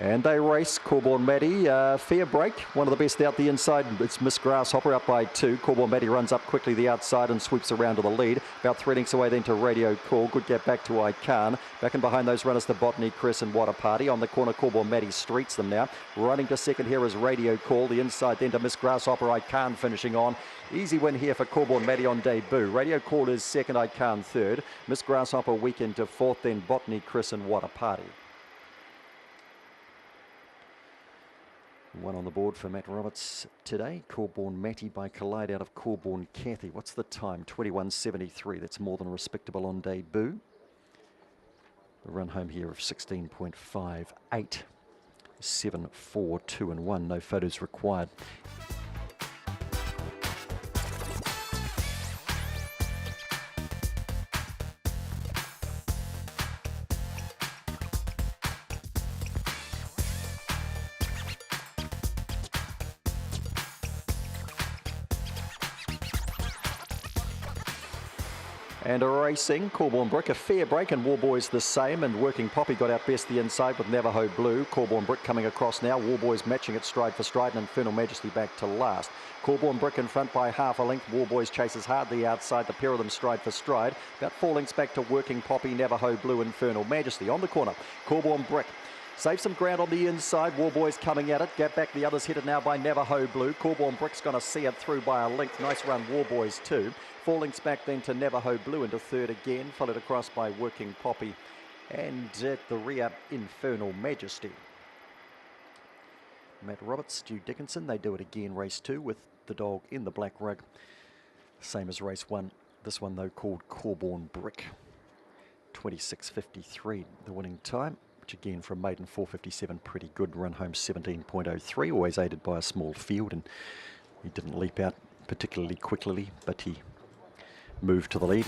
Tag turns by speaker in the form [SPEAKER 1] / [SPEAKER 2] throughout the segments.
[SPEAKER 1] And they race. Corborn Matty, fair break. One of the best out the inside. It's Miss Grasshopper up by 2. Corborn Matty runs up quickly the outside and sweeps around to the lead. About 3 lengths away then to Radio Call. Good gap back to I Can. Back and behind those runners to Botany, Chris and Water Party. On the corner, Corborn Matty streets them now. Running to second here is Radio Call. The inside then to Miss Grasshopper. I Can finishing on. Easy win here for Corborn Matty on debut. Radio Call is second. I Can third. Miss Grasshopper weekend to fourth. Then Botany, Chris and Water Party. One on the board for Matt Roberts today. Corborn Matty by Collide out of Corborn Cathy. What's the time? 21.73. That's more than respectable on debut. The run home here of 16.58. 7, 4, 2 and 1. No photos required. And a racing, Corborn Brick, a fair break, and Warboys the same, and Working Poppy got out best the inside with Navajo Blue. Corborn Brick coming across now, Warboys matching it stride for stride, and Infernal Majesty back to last. Corborn Brick in front by half a length, Warboys chases hard the outside, the pair of them stride for stride. About 4 lengths back to Working Poppy, Navajo Blue, Infernal Majesty. On the corner, Corborn Brick. Save some ground on the inside. Warboys coming at it. Gap back. The others headed now by Navajo Blue. Corborn Brick's going to see it through by a length. Nice run, Warboys too. 4 lengths back then to Navajo Blue into third again. Followed across by Working Poppy. And at the rear, Infernal Majesty. Matt Roberts, Stu Dickinson. They do it again, race 2 with the dog in the black rug. Same as race 1. This one though called Corborn Brick. 26.53 the winning time. Which again from maiden 4.57, pretty good. Run home 17.03, always aided by a small field, and he didn't leap out particularly quickly, but he moved to the lead.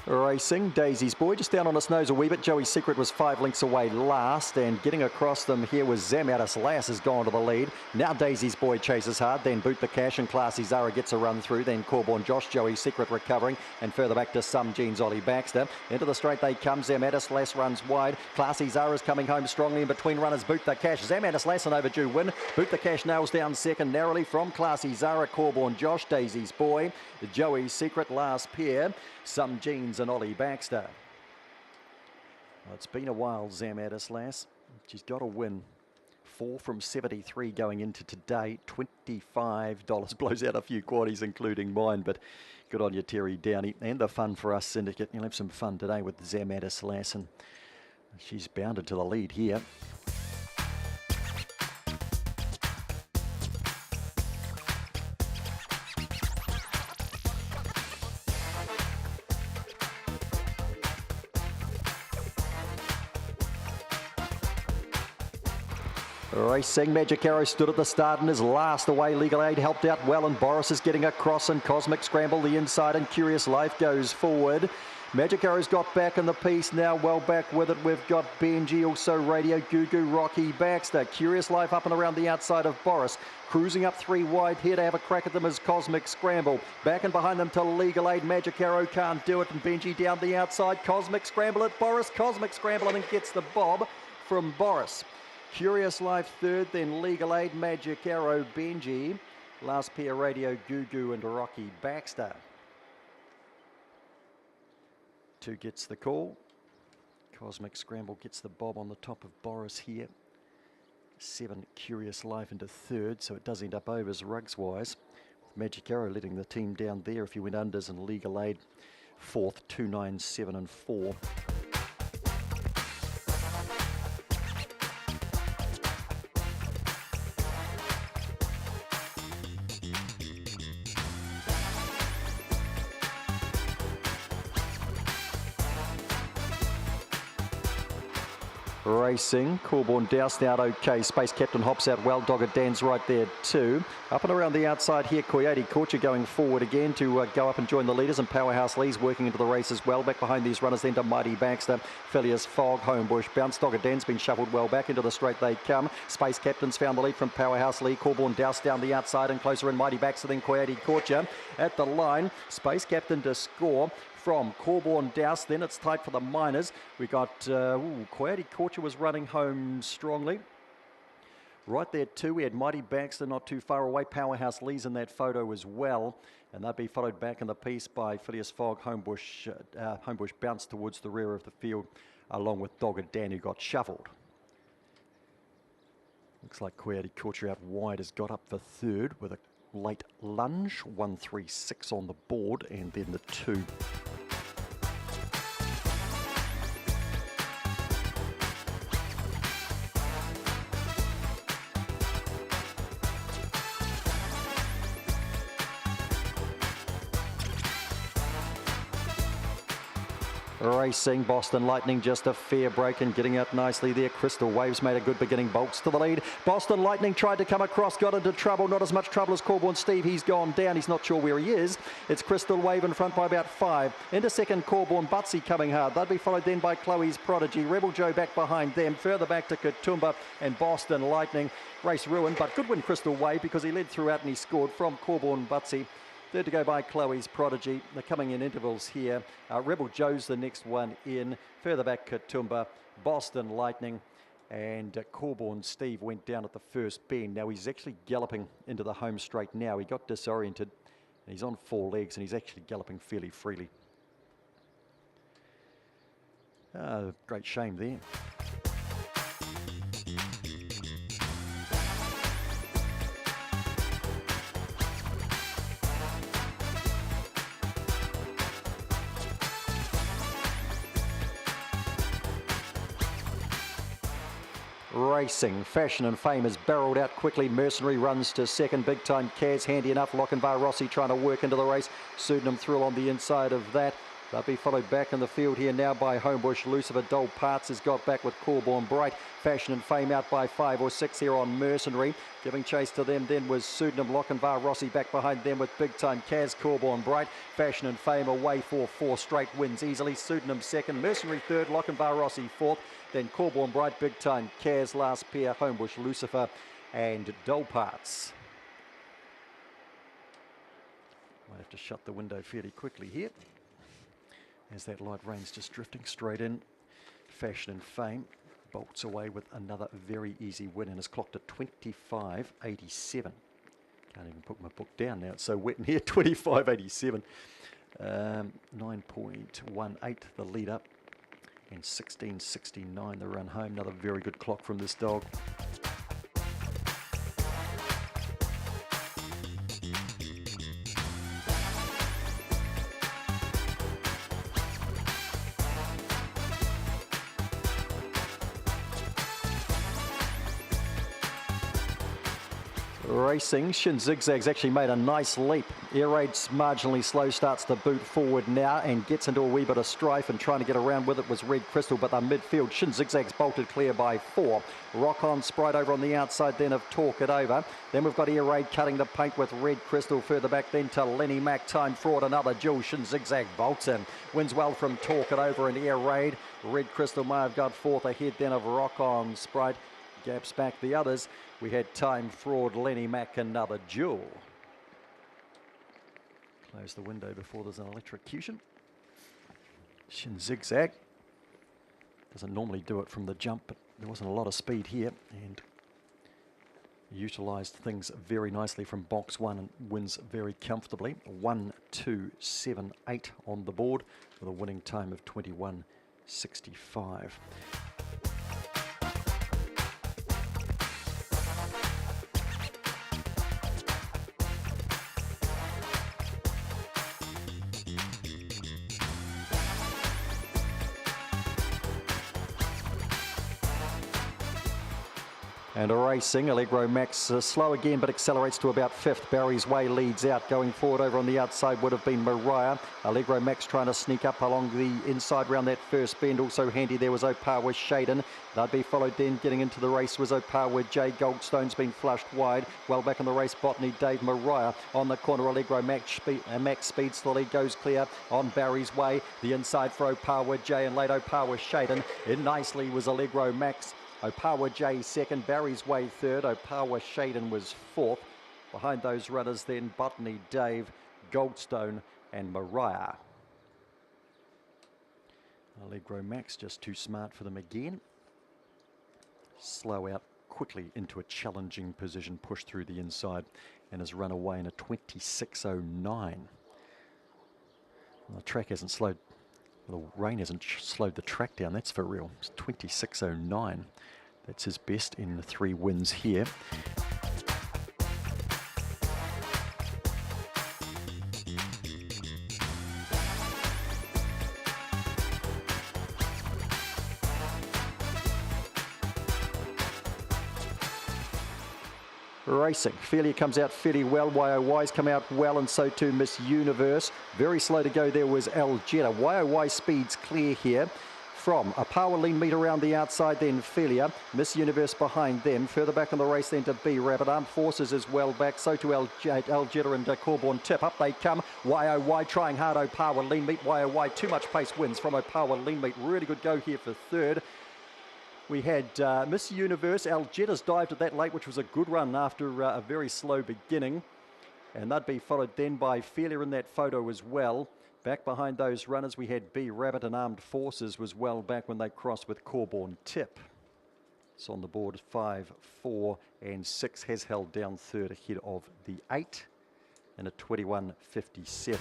[SPEAKER 1] Racing, Daisy's Boy just down on his nose a wee bit. Joey's Secret was 5 lengths away last, and getting across them here was Zamatis Lass has gone to the lead. Now Daisy's Boy chases hard, then Boot the Cash and Classy Zara gets a run through, then Corborn Josh, Joey's Secret recovering, and further back to Some Jeans Ollie Baxter. Into the straight they come, Zamatis Lass runs wide. Classy Zara's coming home strongly in between runners, Boot the Cash. Zamatis Lass an overdue win. Boot the Cash nails down second narrowly from Classy Zara, Corborn Josh, Daisy's Boy, Joey's Secret last pair. Some Jeans and Ollie Baxter. Well, it's been a while, Zamatis Lass. She's got a win. 4 from 73 going into today. $25. Blows out a few quaddies, including mine, but good on you, Terry Downey. And the fun for us, Syndicate. You'll have some fun today with Zamatis Lass, and she's bounded to the lead here. Racing, Magic Arrow stood at the start and is last away. Legal Aid helped out well, and Boris is getting across, and Cosmic Scramble the inside, and Curious Life goes forward. Magic Arrow's got back in the piece now, well back with it. We've got Benji, also Radio Goo, Rocky Baxter. Curious Life up and around the outside of Boris. Cruising up 3 wide here to have a crack at them is Cosmic Scramble. Back and behind them to Legal Aid. Magic Arrow can't do it, and Benji down the outside. Cosmic Scramble at Boris. Cosmic Scramble, I think, gets the bob from Boris. Curious Life third, then Legal Aid, Magic Arrow, Benji. Last pair, Radio Goo and Rocky Baxter. 2 gets the call. Cosmic Scramble gets the bob on the top of Boris here. 7, Curious Life into third, so it does end up overs rugs-wise. Magic Arrow letting the team down there if you went unders, and Legal Aid fourth, 2, 9, 7 and 4. Racing, Corborn doused out okay. Space Captain hops out well. Dogger Dan's right there too. Up and around the outside here, Coyote Courtier going forward again to go up and join the leaders, and Powerhouse Lee's working into the race as well. Back behind these runners then to Mighty Baxter, Phileas Fogg, Homebush Bounce. Dogger Dan's been shuffled well back into the straight they come. Space Captain's found the lead from Powerhouse Lee. Corborn doused down the outside and closer in Mighty Baxter than Coyote Courtier. At the line, Space Captain to score from Corborn Douse. Then it's tight for the minors. We got Coyote Courtier was running home strongly. Right there too, we had Mighty Baxter not too far away. Powerhouse Lee's in that photo as well. And they'll be followed back in the piece by Phileas Fogg. Homebush Bounce towards the rear of the field, along with Dogger Dan, who got shuffled. Looks like Coyote Courtier out wide has got up for third with a late lunge. 136 on the board, and then the 2. Racing, Boston Lightning just a fair break and getting out nicely there. Crystal Waves made a good beginning, bolts to the lead. Boston Lightning tried to come across, got into trouble, not as much trouble as Corborn Steve. He's gone down, he's not sure where he is. It's Crystal Wave in front by about 5. Into second, Corborn Butsy coming hard. They'll be followed then by Chloe's Prodigy. Rebel Joe back behind them. Further back to Katoomba and Boston Lightning. Race ruined, but good win Crystal Wave because he led throughout and he scored from Corborn Butsy. Third to go by Chloe's Prodigy. They're coming in intervals here. Rebel Joe's the next one in. Further back, Katoomba, Boston Lightning, and Corborn Steve went down at the first bend. Now he's actually galloping into the home straight now. He got disoriented, and he's on 4 legs, and he's actually galloping fairly freely. Great shame there. Racing, Fashion and Fame is barreled out quickly. Mercenary runs to second. Big Time Kaz handy enough. Lochinvar Rossi trying to work into the race. Pseudonym Thrill on the inside of that. They'll be followed back in the field here now by Homebush. Lucifer Dole Parts has got back with Corborn Bright. Fashion and Fame out by 5 or 6 here on Mercenary. Giving chase to them then was Pseudonym Lochinvar Rossi back behind them with Big Time Kaz, Corborn Bright. Fashion and Fame away for 4 straight wins easily. Pseudonym second, Mercenary third, Lochinvar Rossi fourth. Then Corborn Bright, Big Time Kaz, last pair, Homebush, Lucifer and Dole Parts. Might have to shut the window fairly quickly here, as that light rain's just drifting straight in. Fashion and Fame bolts away with another very easy win and is clocked at 25.87. Can't even put my book down now, it's so wet in here. 25.87. 9.18 the lead up, and 16.69 the run home. Another very good clock from this dog. Racing, Shin Zigzag's actually made a nice leap. Air Raid's marginally slow, starts to boot forward now and gets into a wee bit of strife, and trying to get around with it was Red Crystal, but they're midfield. Shin Zigzag's bolted clear by 4. Rock On Sprite over on the outside then of Talk It Over. Then we've got Air Raid cutting the paint with Red Crystal further back then to Lenny Mac. Time Fraud, another duel. Shin Zigzag bolts in. Wins well from Talk It Over and Air Raid. Red Crystal may have got 4th ahead then of Rock On Sprite. Gaps back the others. We had Time Fraud, Lenny Mac, another duel. Close the window before there's an electrocution. Shin Zigzag doesn't normally do it from the jump, but there wasn't a lot of speed here, and utilised things very nicely from box 1 and wins very comfortably. 1-2-7-8 on the board with a winning time of 21.65. And racing, Allegro Max slow again but accelerates to about 5th. Barry's Way leads out. Going forward over on the outside would have been Mariah. Allegro Max trying to sneak up along the inside round that first bend. Also handy there was Opar with Shaden. They'd be followed then. Getting into the race was Opar with Jay. Goldstone's been flushed wide. Well back in the race, Botany, Dave, Mariah. On the corner, Allegro Max speeds the lead, goes clear on Barry's Way. The inside for Opar with Jay and late Opar with Shaden. In nicely was Allegro Max. Opawa J second, Barry's Way third, Opawa Shaden was fourth. Behind those runners then Botany, Dave, Goldstone and Mariah. Allegro Max just too smart for them again. Slow out quickly into a challenging position, push through the inside and has run away in a 26.09. Well, the track hasn't slowed, the rain hasn't slowed the track down, that's for real. It's 26.09. That's his best in the 3 wins here. Racing, Felia comes out fairly well, YOY's come out well, and so too Miss Universe. Very slow to go there was Algeta. YOY speeds clear here. From a power lean meet around the outside, then Felia, Miss Universe behind them. Further back in the race then to B Rabbit. Armed Forces is well back, so to Algeta and Corborn Tip. Up they come. YOY trying hard. Opawa lean meet. YOY too much pace wins from Opawa lean meet. Really good go here for third. We had Miss Universe. Algeta's dived at that late, which was a good run after a very slow beginning. And that'd be followed then by Felia in that photo as well. Back behind those runners, we had B Rabbit and Armed Forces was well back when they crossed with Corborn Tip. It's on the board 5, 4 and 6 has held down third ahead of the 8 in a 21.57.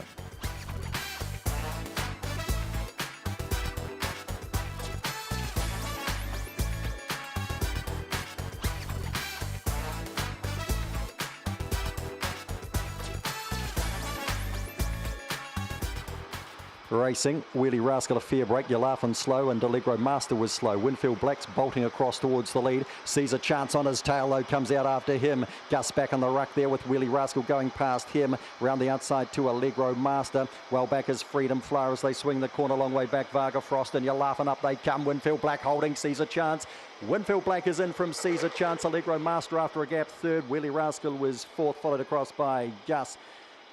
[SPEAKER 1] Racing, Wheelie Rascal a fair break, you're laughing slow, and Allegro Master was slow. Winfield Black's bolting across towards the lead, sees a chance on his tail though, comes out after him. Gus back on the ruck there with Wheelie Rascal going past him, round the outside to Allegro Master. Well back is Freedom Flower as they swing the corner, long way back Varga Frost, and you're laughing up they come. Winfield Black holding, sees a chance. Winfield Black is in from Caesar Chance. Allegro Master after a gap third. Wheelie Rascal was fourth, followed across by Gus.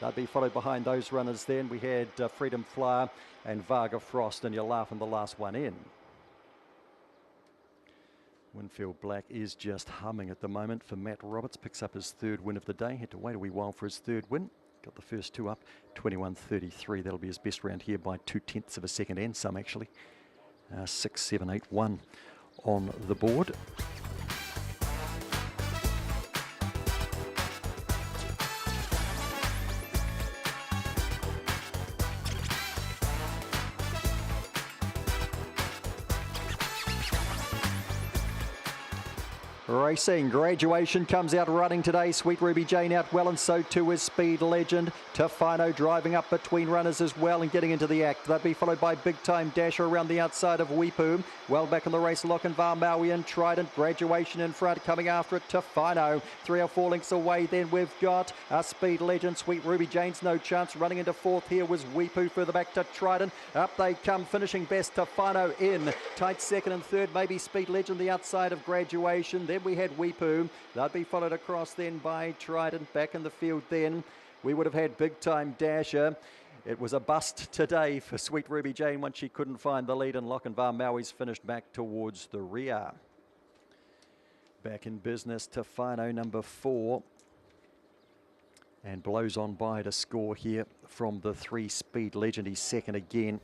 [SPEAKER 1] They'd be followed behind those runners then. We had Freedom Flyer and Varga Frost, and you're laughing the last one in. Winfield Black is just humming at the moment for Matt Roberts. Picks up his third win of the day. Had to wait a wee while for his third win. Got the first 2 up, 21.33. That'll be his best round here by 0.2 of a second and some actually. 6, 7, 8, 1 on the board. Racing, Graduation comes out running today. Sweet Ruby Jane out well, and so too is Speed Legend. Tofino driving up between runners as well and getting into the act. They'll be followed by Big Time Dasher around the outside of Weepu. Well back in the race, Lochinvar, Maui and Trident. Graduation in front, coming after it, Tofino. 3 or 4 lengths away, then we've got Speed Legend. Sweet Ruby Jane's no chance. Running into fourth here was Weepu, further back to Trident. Up they come, finishing best, Tofino in. Tight second and third, maybe Speed Legend the outside of Graduation. Then we had Weepu. They'd be followed across then by Trident. Back in the field then, we would have had Big Time Dasher. It was a bust today for Sweet Ruby Jane once she couldn't find the lead, and Lochinvar Maui's finished back towards the rear. Back in business, Tofino number 4. And blows on by to score here from the 3 Speed Legend. He's second again.